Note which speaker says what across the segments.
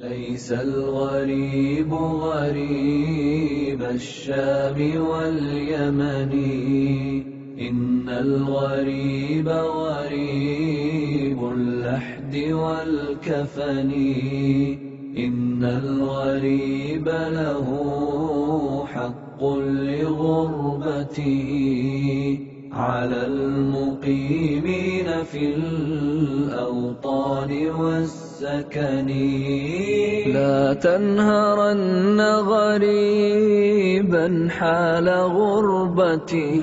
Speaker 1: ليس الغريب غريب الشام واليمن، إن الغريب غريب اللحد والكفن. إن الغريب له حق لغربته على المقيمين في الأوطان والسكن. لا تنهرن غريبا حال غربته،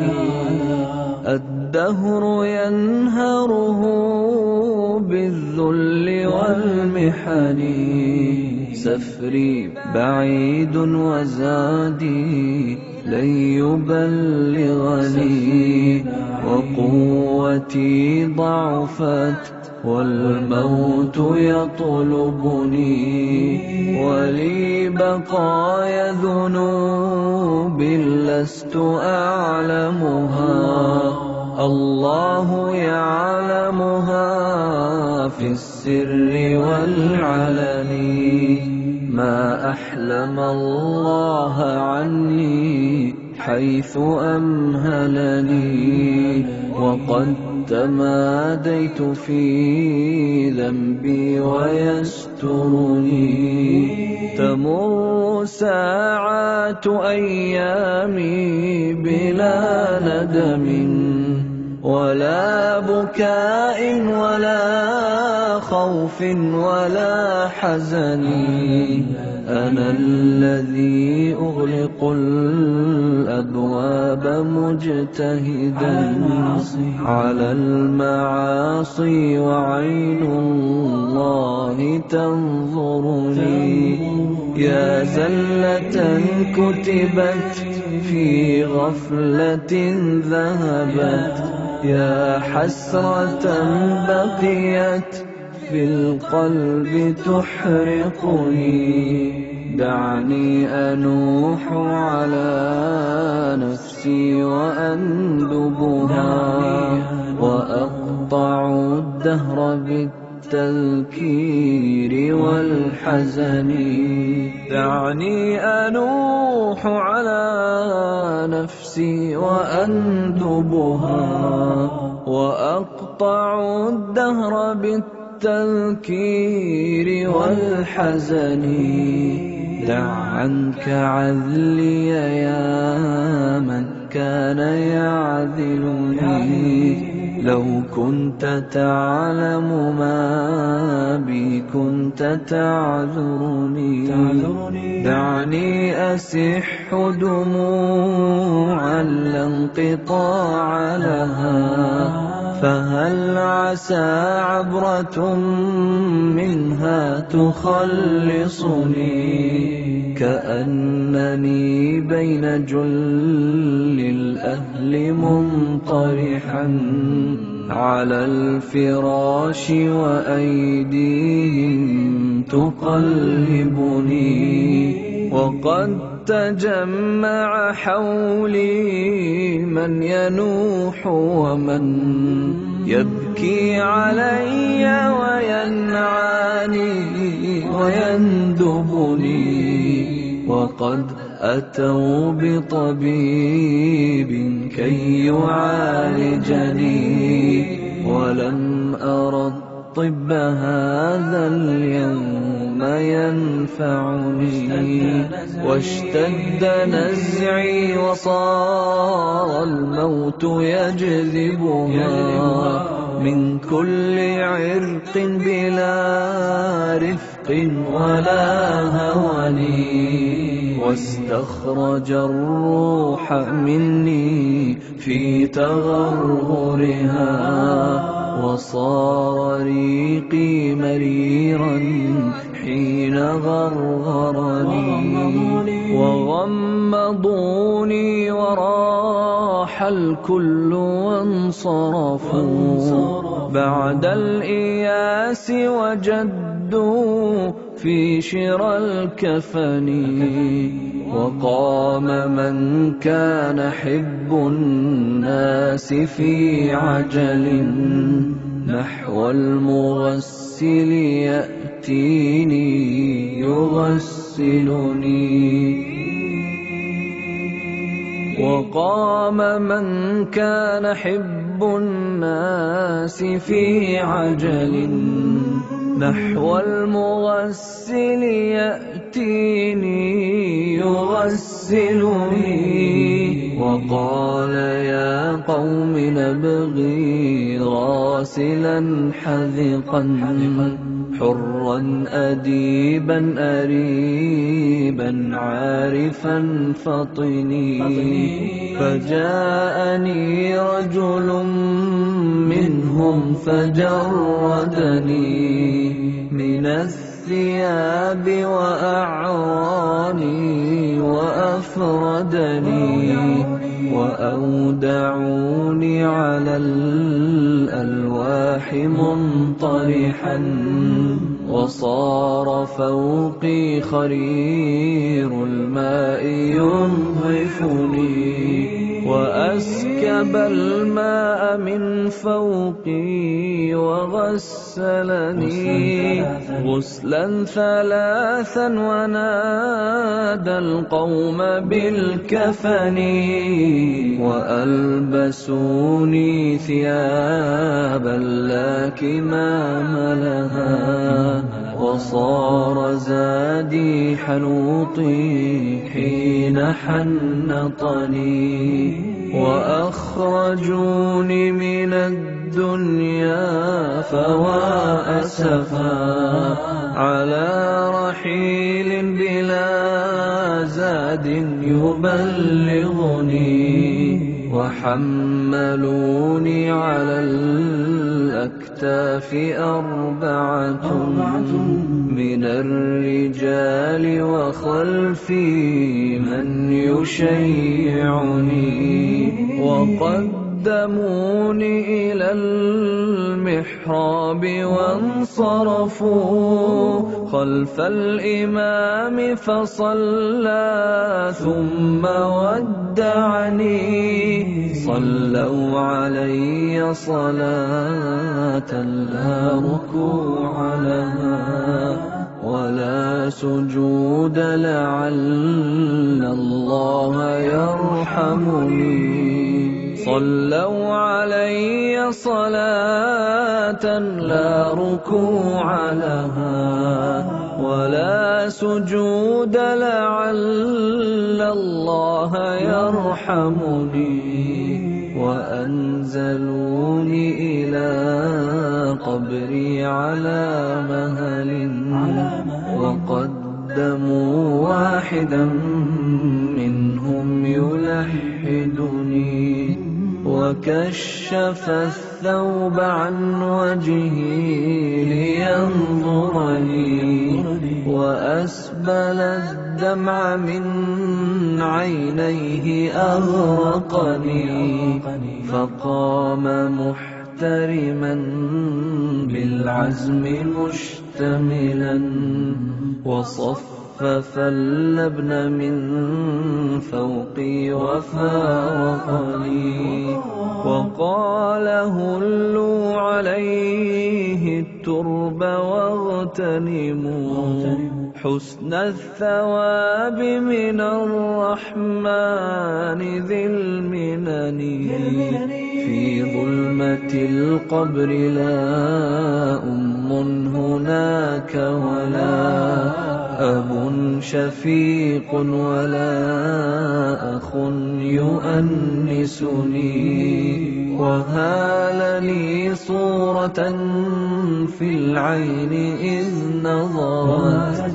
Speaker 1: الدهر ينهره بالذل والمحن. سفري بعيد وزادي لن يبلغني، وقوتي ضعفت والموت يطلبني، ولي بقايا ذنوب لست أعلمها، الله يعلمها في السر والعلن. ما أحلم الله عني حيث أمهلني، وقد تماديت في ذنبي ويسترني. تمر ساعات أيامي بلا ندم ولا بكاء ولا خوف ولا حزن. أنا الذي أغلق الأبواب مجتهدا على المعاصي، وعين الله تنظرني. يا زلة كتبت في غفلة ذهبت، يا حسرة بقيت في القلب تحرقني. دعني أنوح على نفسي وأندبها، وأقطع الدهر بالتذكير والحزن. دعني أنوح على نفسي وأندبها، وأقطع الدهر بالتذكير والحزن. دع عنك عذلي يا من كان يعذلني، لو كنت تعلم ما بي كنت تعذرني. دعني أسح دموعا لا انقطاع لها، فهل عسى عبرة منها تخلصني. كأنني بين جل الأهل منطرحا على الفراش، وأيديهم تقلبني. وقد تجمع حولي من ينوح ومن يبكي علي وينعاني ويندبني. وقد أتوا بطبيب كي يعالجني، ولم أرى الطب هذا اليوم ينفعني. واشتد نزعي وصار الموت يجذبها من كل عرق بلا رفق ولا هون. واستخرج الروح مني في تغرغرها، وصار ريقي مريرا حين غرغرني. وغمضوني وراح الكل وانصرفوا بعد الإياس، وجدوا في شرى الكفن. وقام من كان حب الناس في عجل نحو المغسل يأتيني يغسلني. وقام من كان حب الناس في عجل نحو المغسل يأتيني يغسلني. وقال يا قوم نبغي غاسلا حذقا حرا أديبا أريبا عارفا فطني. فجاءني رجل منهم فجردني من الثياب وأعراني وأفردني وأودعوني على الألواح منطرحا وصار فوقي خرير الماء ينظفني. وأسكب الماء من فوقي وغسلني غسلا ثلاثا ونادى القوم بالكفن. وألبسوني ثيابا لا كمام لها وصار زادي حنوطي حين حنطني. وأخرجوني من الدنيا فوا أسفا على رحيل بلا زاد يبلغني. وحملوني على الأكتاف أربعة من الرجال وخلفي من يشيعني. وقدموني إلى المحراب وانصرفوا خلف الإمام فصلى ثم ودعني. صلوا علي صلاة لا ركوع لها ولا سجود لعل الله يرحمني. صلوا علي صلاة لا ركوع لها ولا سجود لعل الله يرحمني. وأنزلوني إلى قبري على مهل وقدموا واحدا منهم يلحدني. وكشف الثوب عن وجهي لينظرني وأسبل الدمع من عينيه أغرقني. فقام محترما بالعزم مشتملا وصفف اللبن من فوقي وفارقني. وقال هلوا عليه الترب واغتنموا حسن الثواب من الرحمن ذي المنن. في ظلمة القبر لا أم هناك ولا أب شفيق ولا أخ يؤنسني. وهال لي صورة في العين إذ نظرت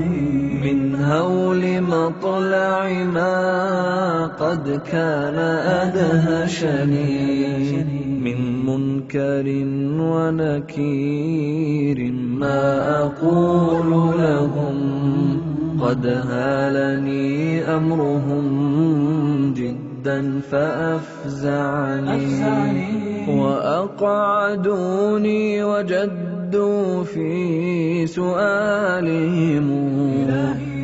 Speaker 1: من هول مطلع ما قد كان أدهشني. من منكر ونكير ما أقول لهم قد هالني أمرهم جدا فأفزعني. وأقعدوني وجدوا في سؤالهم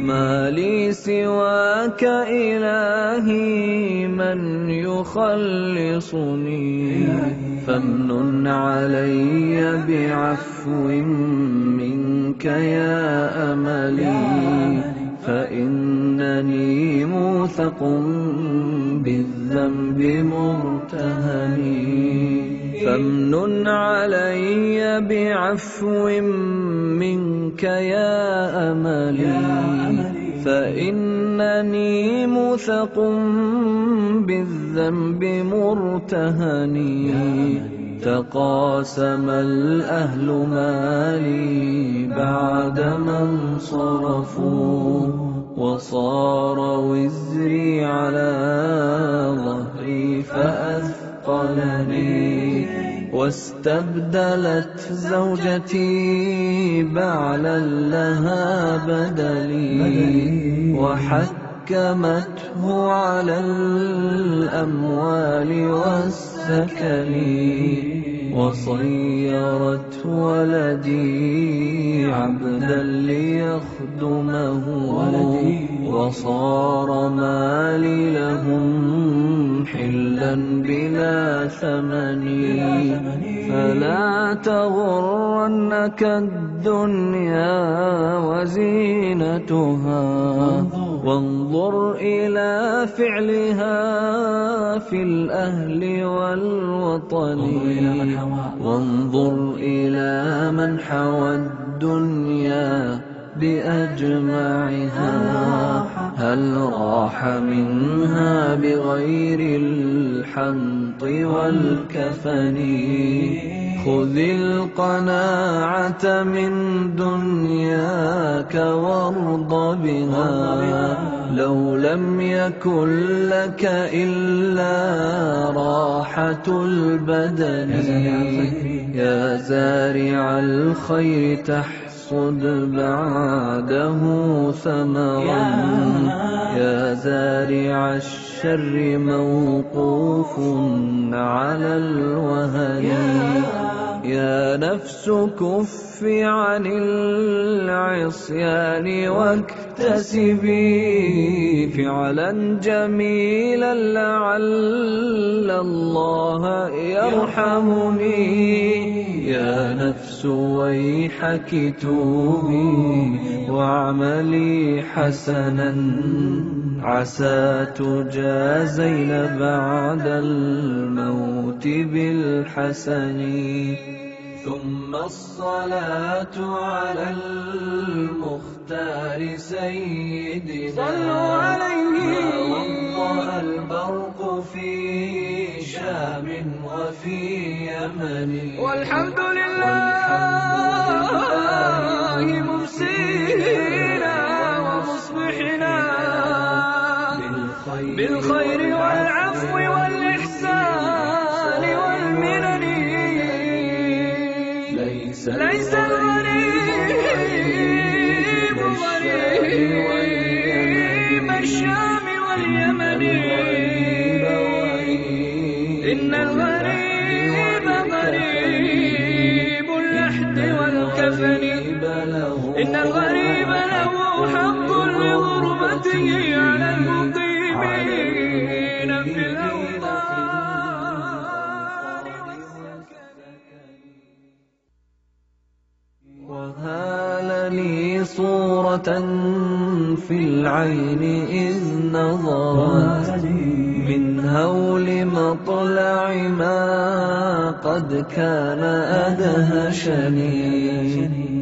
Speaker 1: ما لي سواك إلهي من يخلصني. فامنن علي بعفو منك منك يا أملي، فإنني موثق بالذنب مرتهني. فامنن علي بعفو منك يا أملي، فإنني موثق بالذنب مرتهني. تقاسم الأهل مالي بعدما انصرفوا، وصار وزري على ظهري فأثقلني. واستبدلت زوجتي بعلا لها بدلي، وحكمته على الأموال والسكن. وصيرت ولدي عبدا ليخدمه، وصار مالي لهم حلا بلا ثمن. فلا تغرنك الدنيا وزينتها، وانظر إلى فعلها في الأهل والوطن. وانظر إلى من حوى الدنيا بأجمعها، هل راح منها بغير الحنط والكفن. خذ القناعة من دنياك وارض بها، لو لم يكن لك إلا راحة البدن. يا زارع الخير تحصد بعده ثمرا، يا زارع الشر موقوف على الوهن. يا نفس كف عن العصيان واكتسبي فعلا جميلا لعل الله يرحمني. يا نفس ويحك توبي واعملي حسنا، عسى تجازين بعد الموت بالحسن. ثم الصلاة على المختار سيدنا،
Speaker 2: صلوا عليه.
Speaker 1: وضأ البرق في شام وفي يمن،
Speaker 2: والحمد لله ممسينا ومصبحنا بالخير والعفو والإحسان والمنن. ليس الغريب غريب الشام واليمن، إن الغريب غريب اللحد والكفن. إن الغريب له حق لغربته على المقيمين في الأوطان والسكن.
Speaker 1: وهالني صورة في العين إذ نظرت، من هول مطلع ما قد كان أدهشني.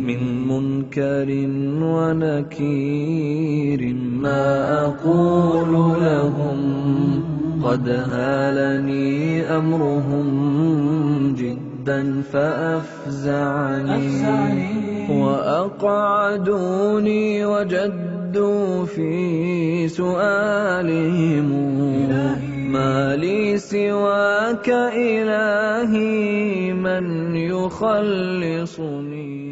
Speaker 1: من منكر ونكير ما أقول لهم، قد هالني أمرهم جدا فأفزعني. وأقعدوني وجدوا في سؤالهم، ما لي سواك إلهي من يخلصني.